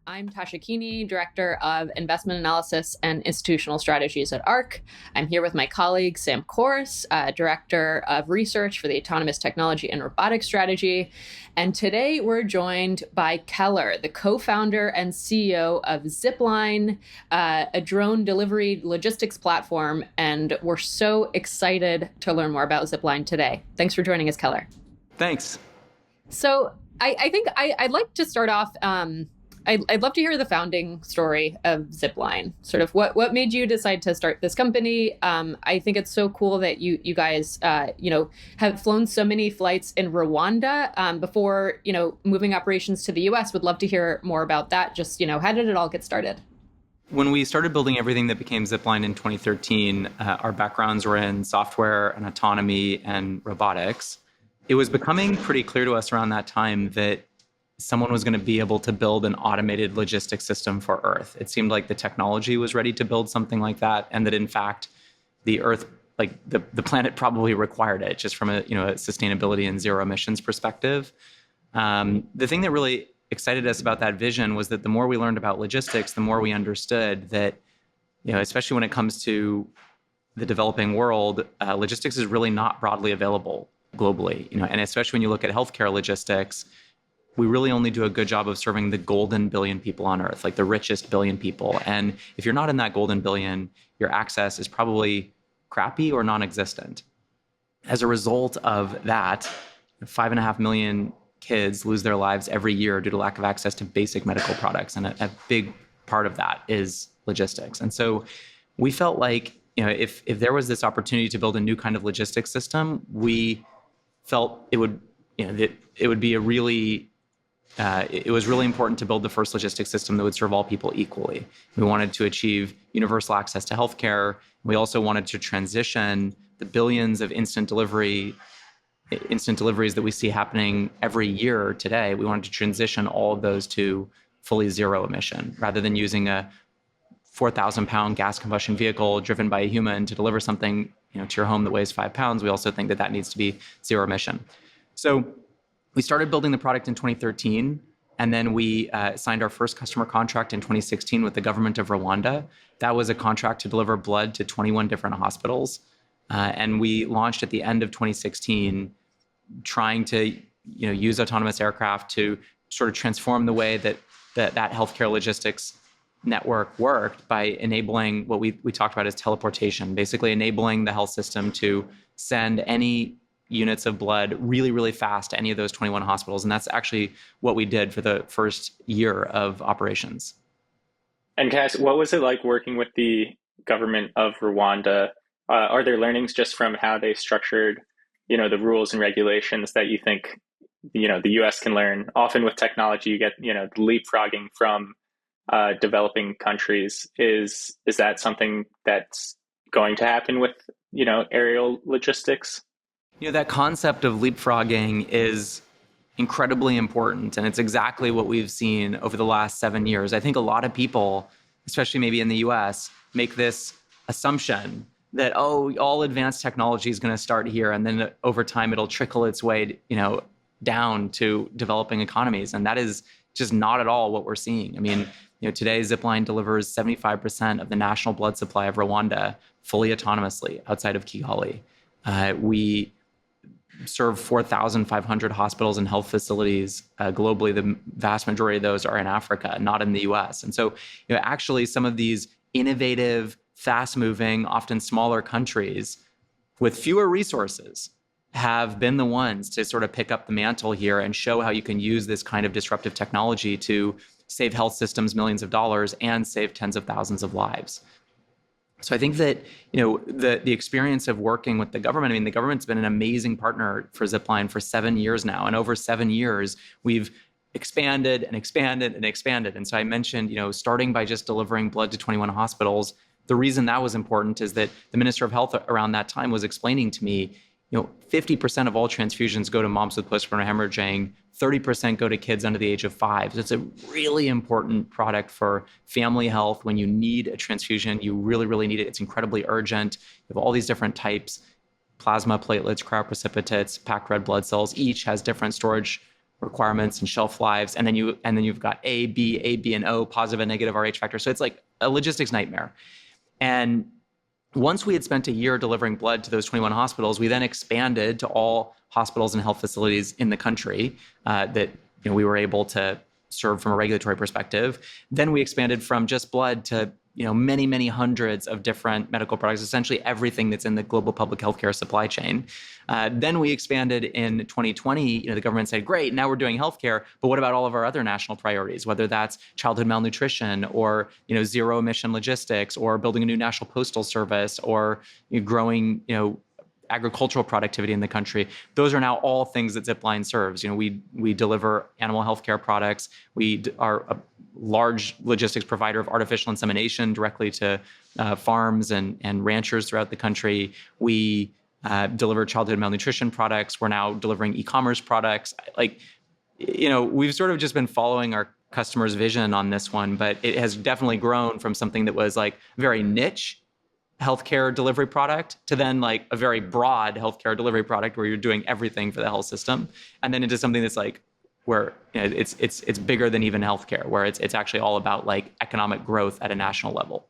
I'm Tasha Keeney, Director of Investment Analysis and Institutional Strategies at ARC. I'm here with my colleague, Sam Kors, Director of Research for the Autonomous Technology and Robotics Strategy. And today we're joined by Keller, the co-founder and CEO of Zipline, a drone delivery logistics platform. And we're so excited to learn more about Zipline today. Thanks for joining us, Keller. Thanks. So I think I'd like to start off. I'd love to hear the founding story of Zipline. Sort of what made you decide to start this company? I think it's so cool that you guys have flown so many flights in Rwanda before moving operations to the U.S. Would love to hear more about that. Just how did it all get started? When we started building everything that became Zipline in 2013, our backgrounds were in software and autonomy and robotics. It was becoming pretty clear to us around that time that someone was going to be able to build an automated logistics system for Earth. It seemed like the technology was ready to build something like that, and that in fact, the Earth, like the planet, probably required it, just from a sustainability and zero emissions perspective. The thing that really excited us about that vision was that the more we learned about logistics, the more we understood that, especially when it comes to the developing world, logistics is really not broadly available globally. And especially when you look at healthcare logistics, we really only do a good job of serving the golden billion people on Earth, like the richest billion people. And if you're not in that golden billion, your access is probably crappy or non-existent. As a result of that, 5.5 million kids lose their lives every year due to lack of access to basic medical products. And a big part of that is logistics. And so we felt like, if there was this opportunity to build a new kind of logistics system, we felt it would be it was really important to build the first logistics system that would serve all people equally. We wanted to achieve universal access to healthcare. We also wanted to transition the billions of instant deliveries that we see happening every year today. We wanted to transition all of those to fully zero emission, rather than using a 4,000-pound gas combustion vehicle driven by a human to deliver something to your home that weighs 5 pounds. We also think that needs to be zero emission. So we started building the product in 2013, and then we signed our first customer contract in 2016 with the government of Rwanda. That was a contract to deliver blood to 21 different hospitals. And we launched at the end of 2016, trying to use autonomous aircraft to sort of transform the way that healthcare logistics network worked by enabling what we talked about as teleportation, basically enabling the health system to send any units of blood really, really fast to any of those 21 hospitals. And that's actually what we did for the first year of operations. And can I ask, what was it like working with the government of Rwanda? Are there learnings just from how they structured, the rules and regulations that you think, the US can learn? Often with technology, you get, leapfrogging from developing countries. Is that something that's going to happen with, aerial logistics? That concept of leapfrogging is incredibly important, and it's exactly what we've seen over the last 7 years. I think a lot of people, especially maybe in the US, make this assumption that, all advanced technology is going to start here, and then over time it'll trickle its way, down to developing economies. And that is just not at all what we're seeing. I mean, today Zipline delivers 75% of the national blood supply of Rwanda fully autonomously outside of Kigali. We serve 4,500 hospitals and health facilities globally. The vast majority of those are in Africa, not in the US. And so, actually some of these innovative, fast-moving, often smaller countries with fewer resources have been the ones to sort of pick up the mantle here and show how you can use this kind of disruptive technology to save health systems millions of dollars and save tens of thousands of lives. So I think that, the experience of working with the government, the government's been an amazing partner for Zipline for 7 years now. And over 7 years, we've expanded and expanded and expanded. And so I mentioned, starting by just delivering blood to 21 hospitals. The reason that was important is that the Minister of Health around that time was explaining to me, 50% of all transfusions go to moms with postpartum hemorrhaging, 30% go to kids under the age of 5. So it's a really important product for family health. When you need a transfusion, you really, really need it. It's incredibly urgent. You have all these different types, plasma, platelets, cryoprecipitates, packed red blood cells. Each has different storage requirements and shelf lives, and then you've got A, B, and O, positive and negative Rh factors. So it's like a logistics nightmare. And once we had spent a year delivering blood to those 21 hospitals, we then expanded to all hospitals and health facilities in the country that we were able to serve from a regulatory perspective. Then we expanded from just blood to many, many hundreds of different medical products, essentially everything that's in the global public healthcare supply chain. Then we expanded in 2020. The government said, great, now we're doing healthcare, but what about all of our other national priorities, whether that's childhood malnutrition or zero emission logistics or building a new national postal service or growing agricultural productivity in the country. Those are now all things that Zipline serves. We deliver animal healthcare products. We are a large logistics provider of artificial insemination directly to farms and ranchers throughout the country. We deliver childhood malnutrition products. We're now delivering e-commerce products. We've sort of just been following our customers' vision on this one, but it has definitely grown from something that was very niche healthcare delivery product to then a very broad healthcare delivery product where you're doing everything for the health system, and then into something that's where it's bigger than even healthcare, where it's actually all about economic growth at a national level.